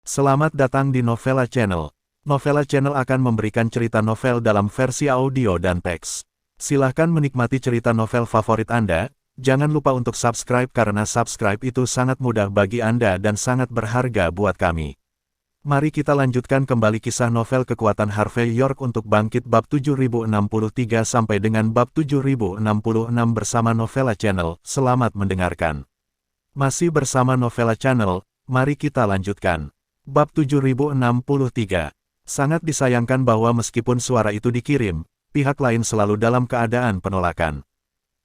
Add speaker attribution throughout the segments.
Speaker 1: Selamat datang di Novella Channel. Novella Channel akan memberikan cerita novel dalam versi audio dan teks. Silahkan menikmati cerita novel favorit Anda. Jangan lupa untuk subscribe karena subscribe itu sangat mudah bagi Anda dan sangat berharga buat kami. Mari kita lanjutkan kembali kisah novel Kekuatan Harvey York untuk Bangkit bab 7063 sampai dengan bab 7066 bersama Novella Channel. Selamat mendengarkan. Masih bersama Novella Channel, mari kita lanjutkan. Bab 7063. Sangat disayangkan bahwa meskipun suara itu dikirim, pihak lain selalu dalam keadaan penolakan.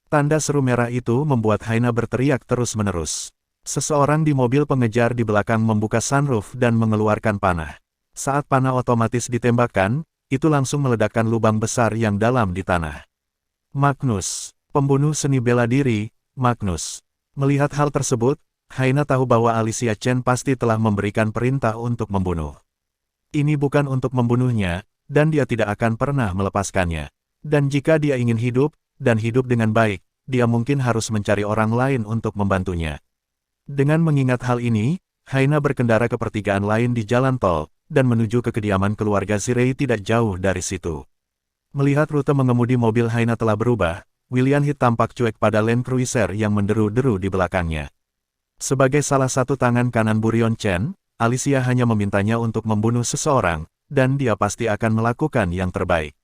Speaker 1: Tanda seru merah itu membuat Haina berteriak terus-menerus. Seseorang di mobil pengejar di belakang membuka sunroof dan mengeluarkan panah. Saat panah otomatis ditembakkan, itu langsung meledakkan lubang besar yang dalam di tanah. Magnus, pembunuh seni bela diri, Magnus. Melihat hal tersebut, Haina tahu bahwa Alicia Chen pasti telah memberikan perintah untuk membunuh. Ini bukan untuk membunuhnya, dan dia tidak akan pernah melepaskannya. Dan jika dia ingin hidup, dan hidup dengan baik, dia mungkin harus mencari orang lain untuk membantunya. Dengan mengingat hal ini, Haina berkendara ke pertigaan lain di jalan tol, dan menuju ke kediaman keluarga Zirei tidak jauh dari situ. Melihat rute mengemudi mobil Haina telah berubah, William Heath tampak cuek pada Land Cruiser yang menderu-deru di belakangnya. Sebagai salah satu tangan kanan Burion Chen, Alicia hanya memintanya untuk membunuh seseorang, dan dia pasti akan melakukan yang terbaik.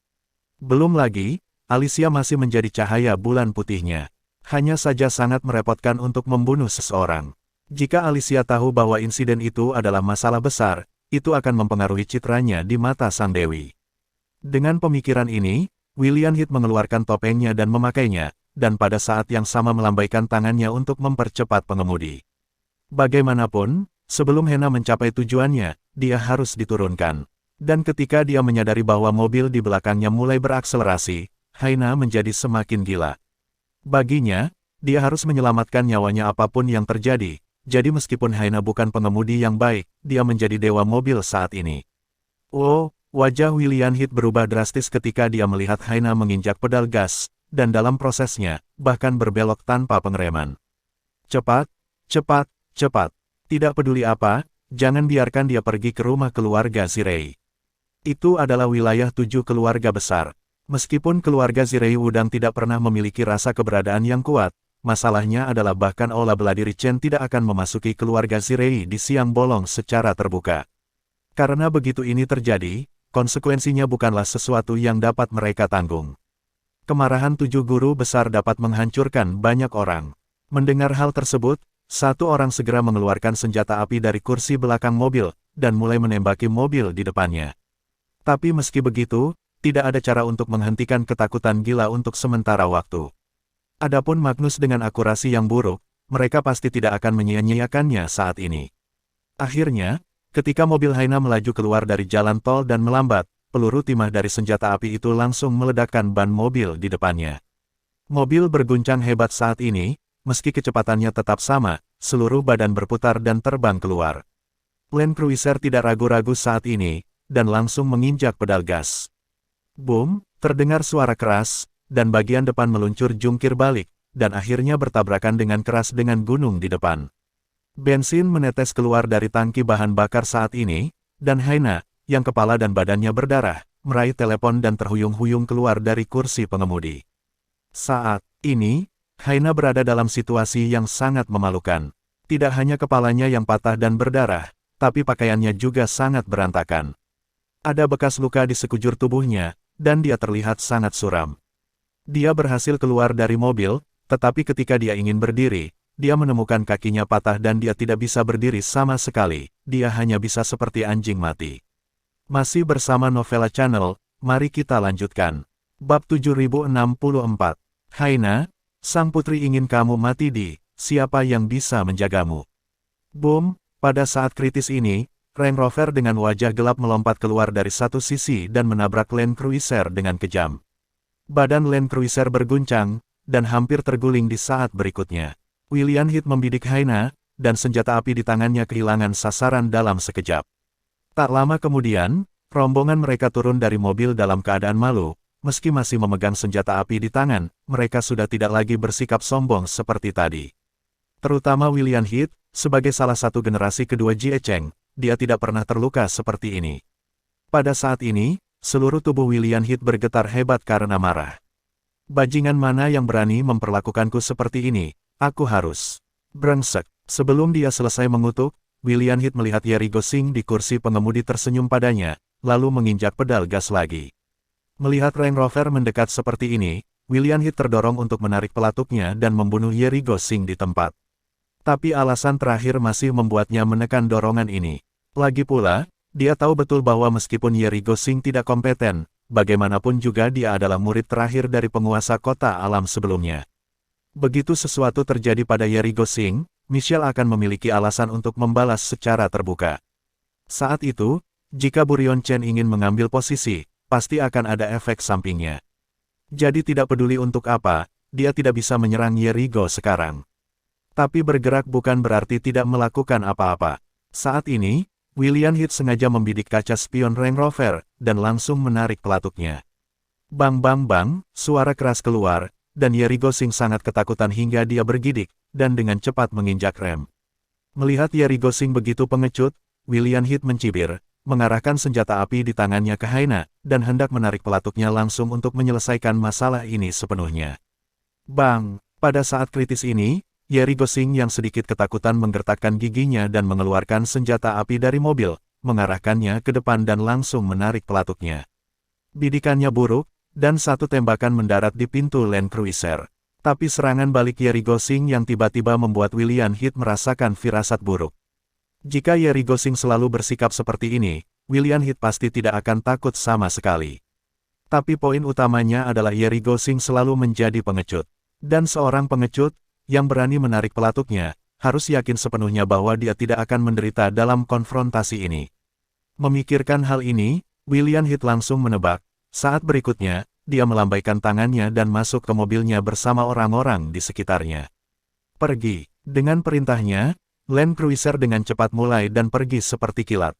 Speaker 1: Belum lagi, Alicia masih menjadi cahaya bulan putihnya. Hanya saja sangat merepotkan untuk membunuh seseorang. Jika Alicia tahu bahwa insiden itu adalah masalah besar, itu akan mempengaruhi citranya di mata sang dewi. Dengan pemikiran ini, William Heath mengeluarkan topengnya dan memakainya, dan pada saat yang sama melambaikan tangannya untuk mempercepat pengemudi. Bagaimanapun, sebelum Haina mencapai tujuannya, dia harus diturunkan. Dan ketika dia menyadari bahwa mobil di belakangnya mulai berakselerasi, Haina menjadi semakin gila. Baginya, dia harus menyelamatkan nyawanya apapun yang terjadi, jadi meskipun Haina bukan pengemudi yang baik, dia menjadi dewa mobil saat ini. Oh, wajah William Heath berubah drastis ketika dia melihat Haina menginjak pedal gas, dan dalam prosesnya, bahkan berbelok tanpa pengereman. Cepat, cepat, cepat. Tidak peduli apa, jangan biarkan dia pergi ke rumah keluarga Zirei. Itu adalah wilayah 7 keluarga besar. Meskipun keluarga Zirei Wudang tidak pernah memiliki rasa keberadaan yang kuat, masalahnya adalah bahkan Aula Beladiri Chen tidak akan memasuki keluarga Zirei di siang bolong secara terbuka. Karena begitu ini terjadi, konsekuensinya bukanlah sesuatu yang dapat mereka tanggung. Kemarahan 7 guru besar dapat menghancurkan banyak orang. Mendengar hal tersebut, satu orang segera mengeluarkan senjata api dari kursi belakang mobil, dan mulai menembaki mobil di depannya. Tapi meski begitu, tidak ada cara untuk menghentikan ketakutan gila untuk sementara waktu. Adapun Magnus dengan akurasi yang buruk, mereka pasti tidak akan menyia-nyiakannya saat ini. Akhirnya, ketika mobil Haina melaju keluar dari jalan tol dan melambat, peluru timah dari senjata api itu langsung meledakkan ban mobil di depannya. Mobil berguncang hebat saat ini. Meski kecepatannya tetap sama, seluruh badan berputar dan terbang keluar. Land Cruiser tidak ragu-ragu saat ini, dan langsung menginjak pedal gas. Boom, terdengar suara keras, dan bagian depan meluncur jungkir balik, dan akhirnya bertabrakan dengan keras dengan gunung di depan. Bensin menetes keluar dari tangki bahan bakar saat ini, dan Haina, yang kepala dan badannya berdarah, meraih telepon dan terhuyung-huyung keluar dari kursi pengemudi. Saat ini, Haina berada dalam situasi yang sangat memalukan. Tidak hanya kepalanya yang patah dan berdarah, tapi pakaiannya juga sangat berantakan. Ada bekas luka di sekujur tubuhnya, dan dia terlihat sangat suram. Dia berhasil keluar dari mobil, tetapi ketika dia ingin berdiri, dia menemukan kakinya patah dan dia tidak bisa berdiri sama sekali. Dia hanya bisa seperti anjing mati. Masih bersama Novella Channel, mari kita lanjutkan. Bab 7064. Haina, sang putri ingin kamu mati di, siapa yang bisa menjagamu? Boom, pada saat kritis ini, Range Rover dengan wajah gelap melompat keluar dari satu sisi dan menabrak Land Cruiser dengan kejam. Badan Land Cruiser berguncang, dan hampir terguling di saat berikutnya. William Heath membidik Haina, dan senjata api di tangannya kehilangan sasaran dalam sekejap. Tak lama kemudian, rombongan mereka turun dari mobil dalam keadaan malu. Meski masih memegang senjata api di tangan, mereka sudah tidak lagi bersikap sombong seperti tadi. Terutama William Heath, sebagai salah satu generasi kedua Jie Cheng, dia tidak pernah terluka seperti ini. Pada saat ini, seluruh tubuh William Heath bergetar hebat karena marah. Bajingan mana yang berani memperlakukanku seperti ini? Aku harus. Brengsek. Sebelum dia selesai mengutuk, William Heath melihat Yerigo Singh di kursi pengemudi tersenyum padanya, lalu menginjak pedal gas lagi. Melihat Range Rover mendekat seperti ini, William Heath terdorong untuk menarik pelatuknya dan membunuh Yerigo Singh di tempat. Tapi alasan terakhir masih membuatnya menekan dorongan ini. Lagi pula, dia tahu betul bahwa meskipun Yerigo Singh tidak kompeten, bagaimanapun juga dia adalah murid terakhir dari penguasa kota alam sebelumnya. Begitu sesuatu terjadi pada Yerigo Singh, Michelle akan memiliki alasan untuk membalas secara terbuka. Saat itu, jika Burion Chen ingin mengambil posisi, pasti akan ada efek sampingnya. Jadi tidak peduli untuk apa, dia tidak bisa menyerang Yerigo sekarang. Tapi bergerak bukan berarti tidak melakukan apa-apa. Saat ini, William Heath sengaja membidik kaca spion Range Rover, dan langsung menarik pelatuknya. Bang bang bang, suara keras keluar, dan Yerigo Singh sangat ketakutan hingga dia bergidik, dan dengan cepat menginjak rem. Melihat Yerigo Singh begitu pengecut, William Heath mencibir, mengarahkan senjata api di tangannya ke Haina, dan hendak menarik pelatuknya langsung untuk menyelesaikan masalah ini sepenuhnya. Bang! Pada saat kritis ini, Yerigo Singh yang sedikit ketakutan menggertakkan giginya dan mengeluarkan senjata api dari mobil, mengarahkannya ke depan dan langsung menarik pelatuknya. Bidikannya buruk, dan satu tembakan mendarat di pintu Land Cruiser. Tapi serangan balik Yerigo Singh yang tiba-tiba membuat William Heath merasakan firasat buruk. Jika Yerigo Singh selalu bersikap seperti ini, William Heath pasti tidak akan takut sama sekali. Tapi poin utamanya adalah Yerigo Singh selalu menjadi pengecut. Dan seorang pengecut, yang berani menarik pelatuknya, harus yakin sepenuhnya bahwa dia tidak akan menderita dalam konfrontasi ini. Memikirkan hal ini, William Heath langsung menebak. Saat berikutnya, dia melambaikan tangannya dan masuk ke mobilnya bersama orang-orang di sekitarnya. Pergi. Dengan perintahnya, Land Cruiser dengan cepat mulai dan pergi seperti kilat.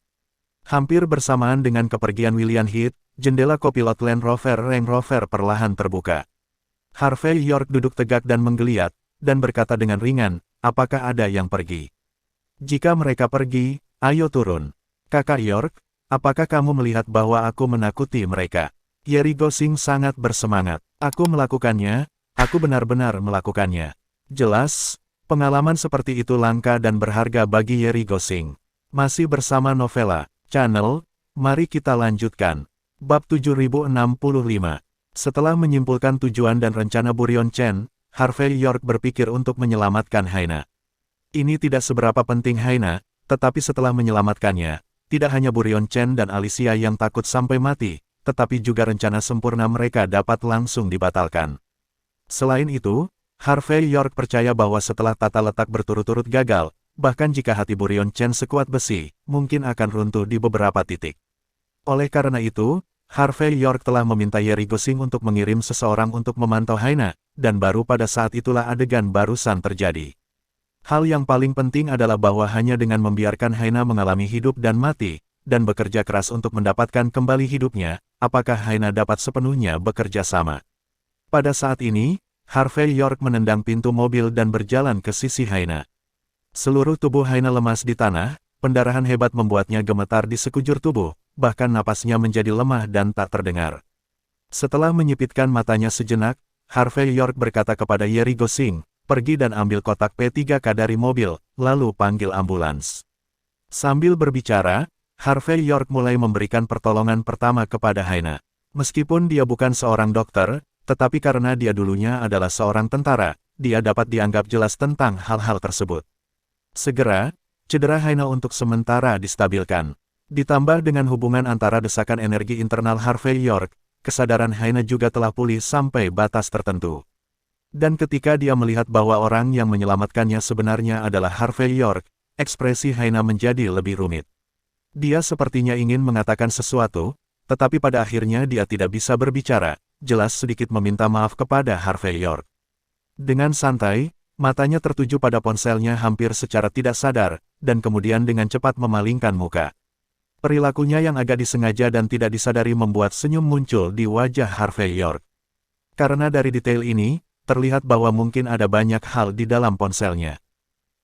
Speaker 1: Hampir bersamaan dengan kepergian William Heath, jendela kopilot Land Rover Range Rover perlahan terbuka. Harvey York duduk tegak dan menggeliat, dan berkata dengan ringan, apakah ada yang pergi? Jika mereka pergi, ayo turun. Kakak York, apakah kamu melihat bahwa aku menakuti mereka? Yerigo Singh sangat bersemangat. Aku melakukannya, aku benar-benar melakukannya. Jelas, pengalaman seperti itu langka dan berharga bagi Yerigo Singh. Masih bersama Novela Channel, mari kita lanjutkan. Bab 7065. Setelah menyimpulkan tujuan dan rencana Burion Chen, Harvey York berpikir untuk menyelamatkan Haina. Ini tidak seberapa penting Haina, tetapi setelah menyelamatkannya, tidak hanya Burion Chen dan Alicia yang takut sampai mati, tetapi juga rencana sempurna mereka dapat langsung dibatalkan. Selain itu, Harvey York percaya bahwa setelah tata letak berturut-turut gagal, bahkan jika hati Burion Chen sekuat besi, mungkin akan runtuh di beberapa titik. Oleh karena itu, Harvey York telah meminta Yerigo Singh untuk mengirim seseorang untuk memantau Haina, dan baru pada saat itulah adegan barusan terjadi. Hal yang paling penting adalah bahwa hanya dengan membiarkan Haina mengalami hidup dan mati, dan bekerja keras untuk mendapatkan kembali hidupnya, apakah Haina dapat sepenuhnya bekerja sama. Pada saat ini, Harvey York menendang pintu mobil dan berjalan ke sisi Haina. Seluruh tubuh Haina lemas di tanah, pendarahan hebat membuatnya gemetar di sekujur tubuh, bahkan napasnya menjadi lemah dan tak terdengar. Setelah menyipitkan matanya sejenak, Harvey York berkata kepada Yerigo Singh, pergi dan ambil kotak P3K dari mobil, lalu panggil ambulans. Sambil berbicara, Harvey York mulai memberikan pertolongan pertama kepada Haina. Meskipun dia bukan seorang dokter, tetapi karena dia dulunya adalah seorang tentara, dia dapat dianggap jelas tentang hal-hal tersebut. Segera, cedera Haina untuk sementara distabilkan. Ditambah dengan hubungan antara desakan energi internal Harvey York, kesadaran Haina juga telah pulih sampai batas tertentu. Dan ketika dia melihat bahwa orang yang menyelamatkannya sebenarnya adalah Harvey York, ekspresi Haina menjadi lebih rumit. Dia sepertinya ingin mengatakan sesuatu, tetapi pada akhirnya dia tidak bisa berbicara, jelas sedikit meminta maaf kepada Harvey York. Dengan santai, matanya tertuju pada ponselnya hampir secara tidak sadar, dan kemudian dengan cepat memalingkan muka. Perilakunya yang agak disengaja dan tidak disadari membuat senyum muncul di wajah Harvey York. Karena dari detail ini, terlihat bahwa mungkin ada banyak hal di dalam ponselnya.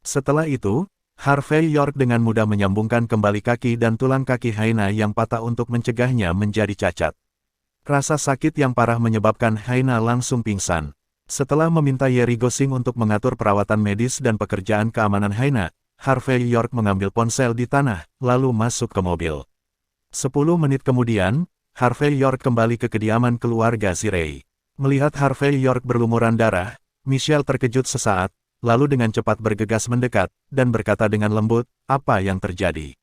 Speaker 1: Setelah itu, Harvey York dengan mudah menyambungkan kembali kaki dan tulang kaki Haina yang patah untuk mencegahnya menjadi cacat. Rasa sakit yang parah menyebabkan Haina langsung pingsan. Setelah meminta Yeri Gosing untuk mengatur perawatan medis dan pekerjaan keamanan Haina, Harvey York mengambil ponsel di tanah, lalu masuk ke mobil. 10 menit kemudian, Harvey York kembali ke kediaman keluarga Sirey. Melihat Harvey York berlumuran darah, Michelle terkejut sesaat, lalu dengan cepat bergegas mendekat, dan berkata dengan lembut, "Apa yang terjadi?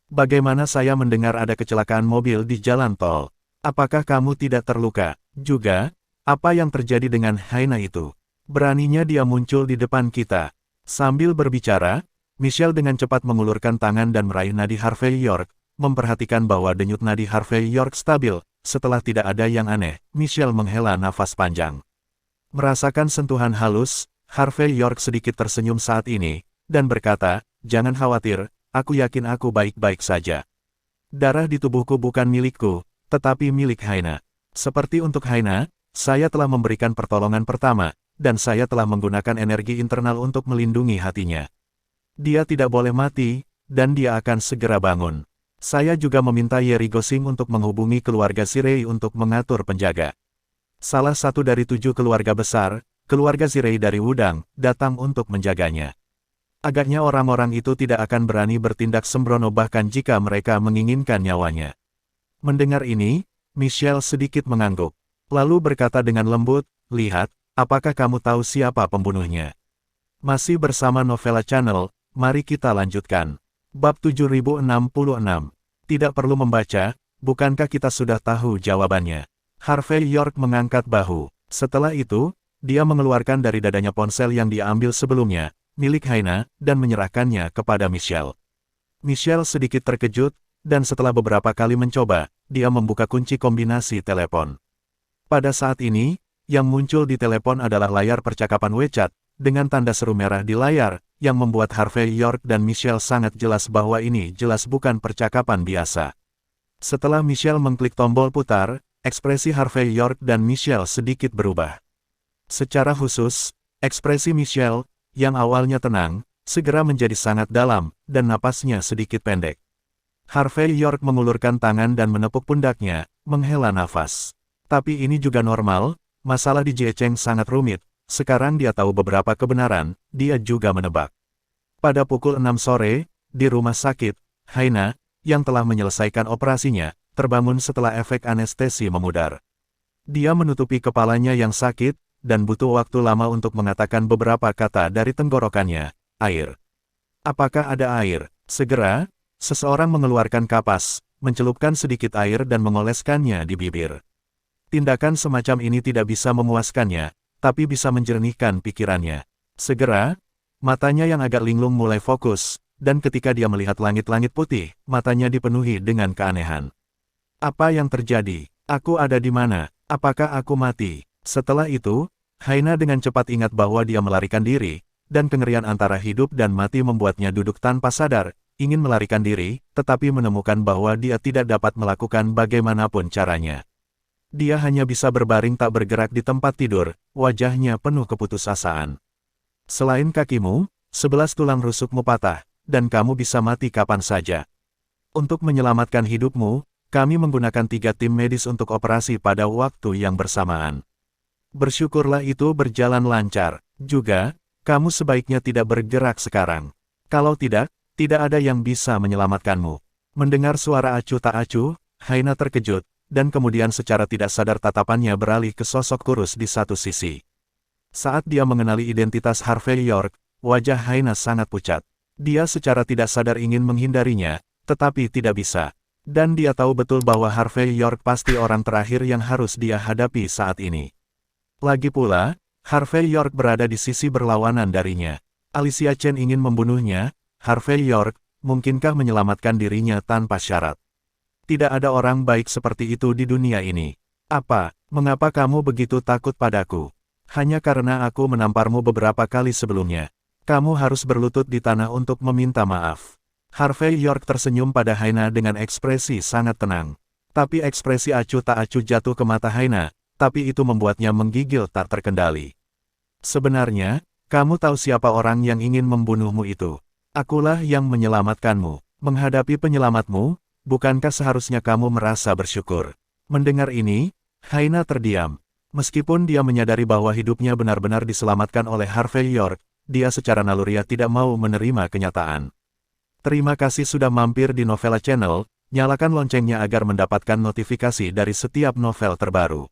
Speaker 1: Bagaimana saya mendengar ada kecelakaan mobil di jalan tol? Apakah kamu tidak terluka? Juga, apa yang terjadi dengan Haina itu? Beraninya dia muncul di depan kita." Sambil berbicara, Michelle dengan cepat mengulurkan tangan dan meraih nadi Harvey York, memperhatikan bahwa denyut nadi Harvey York stabil. Setelah tidak ada yang aneh, Michelle menghela nafas panjang. Merasakan sentuhan halus, Harvey York sedikit tersenyum saat ini, dan berkata, "Jangan khawatir, aku yakin aku baik-baik saja. Darah di tubuhku bukan milikku, tetapi milik Haina. Seperti untuk Haina, saya telah memberikan pertolongan pertama, dan saya telah menggunakan energi internal untuk melindungi hatinya. Dia tidak boleh mati, dan dia akan segera bangun. Saya juga meminta Yeri Gosing untuk menghubungi keluarga Sirey untuk mengatur penjaga." Salah satu dari 7 keluarga besar, keluarga Sirey dari Wudang, datang untuk menjaganya. Agaknya orang-orang itu tidak akan berani bertindak sembrono bahkan jika mereka menginginkan nyawanya. Mendengar ini, Michelle sedikit mengangguk. Lalu berkata dengan lembut, "Lihat, apakah kamu tahu siapa pembunuhnya?" Masih bersama Novella Channel, mari kita lanjutkan. Bab 7066. Tidak perlu membaca, bukankah kita sudah tahu jawabannya? Harvey York mengangkat bahu. Setelah itu, dia mengeluarkan dari dadanya ponsel yang dia ambil sebelumnya, milik Haina, dan menyerahkannya kepada Michelle. Michelle sedikit terkejut, dan setelah beberapa kali mencoba, dia membuka kunci kombinasi telepon. Pada saat ini, yang muncul di telepon adalah layar percakapan WeChat, dengan tanda seru merah di layar, yang membuat Harvey York dan Michelle sangat jelas bahwa ini jelas bukan percakapan biasa. Setelah Michelle mengklik tombol putar, ekspresi Harvey York dan Michelle sedikit berubah. Secara khusus, ekspresi Michelle, yang awalnya tenang, segera menjadi sangat dalam, dan napasnya sedikit pendek. Harvey York mengulurkan tangan dan menepuk pundaknya, menghela nafas. Tapi ini juga normal, masalah di Jiecheng sangat rumit, sekarang dia tahu beberapa kebenaran, dia juga menebak. Pada pukul 6 sore, di rumah sakit, Haina, yang telah menyelesaikan operasinya, terbangun setelah efek anestesi memudar. Dia menutupi kepalanya yang sakit, dan butuh waktu lama untuk mengatakan beberapa kata dari tenggorokannya, "Air. Apakah ada air?" Segera, seseorang mengeluarkan kapas, mencelupkan sedikit air dan mengoleskannya di bibir. Tindakan semacam ini tidak bisa memuaskannya, tapi bisa menjernihkan pikirannya. Segera, matanya yang agak linglung mulai fokus, dan ketika dia melihat langit-langit putih, matanya dipenuhi dengan keanehan. "Apa yang terjadi? Aku ada di mana? Apakah aku mati?" Setelah itu, Haina dengan cepat ingat bahwa dia melarikan diri, dan kengerian antara hidup dan mati membuatnya duduk tanpa sadar, ingin melarikan diri, tetapi menemukan bahwa dia tidak dapat melakukan bagaimanapun caranya. Dia hanya bisa berbaring tak bergerak di tempat tidur, wajahnya penuh keputusasaan. "Selain kakimu, 11 tulang rusukmu patah, dan kamu bisa mati kapan saja. Untuk menyelamatkan hidupmu, kami menggunakan 3 tim medis untuk operasi pada waktu yang bersamaan. Bersyukurlah itu berjalan lancar. Juga, kamu sebaiknya tidak bergerak sekarang. Kalau tidak, tidak ada yang bisa menyelamatkanmu." Mendengar suara acuh tak acuh, Haina terkejut, dan kemudian secara tidak sadar tatapannya beralih ke sosok kurus di satu sisi. Saat dia mengenali identitas Harvey York, wajah Haina sangat pucat. Dia secara tidak sadar ingin menghindarinya, tetapi tidak bisa. Dan dia tahu betul bahwa Harvey York pasti orang terakhir yang harus dia hadapi saat ini. Lagi pula, Harvey York berada di sisi berlawanan darinya. Alicia Chen ingin membunuhnya. Harvey York, mungkinkah menyelamatkan dirinya tanpa syarat? Tidak ada orang baik seperti itu di dunia ini. "Apa, mengapa kamu begitu takut padaku?" "Hanya karena aku menamparmu beberapa kali sebelumnya. Kamu harus berlutut di tanah untuk meminta maaf." Harvey York tersenyum pada Haina dengan ekspresi sangat tenang. Tapi ekspresi acuh tak acuh jatuh ke mata Haina, tapi itu membuatnya menggigil tak terkendali. "Sebenarnya, kamu tahu siapa orang yang ingin membunuhmu itu?" Akulah yang menyelamatkanmu. Menghadapi penyelamatmu, bukankah seharusnya kamu merasa bersyukur? Mendengar ini, Haina terdiam. Meskipun dia menyadari bahwa hidupnya benar-benar diselamatkan oleh Harvey York, dia secara naluriah tidak mau menerima kenyataan. Terima kasih sudah mampir di Novella Channel, nyalakan loncengnya agar mendapatkan notifikasi dari setiap novel terbaru.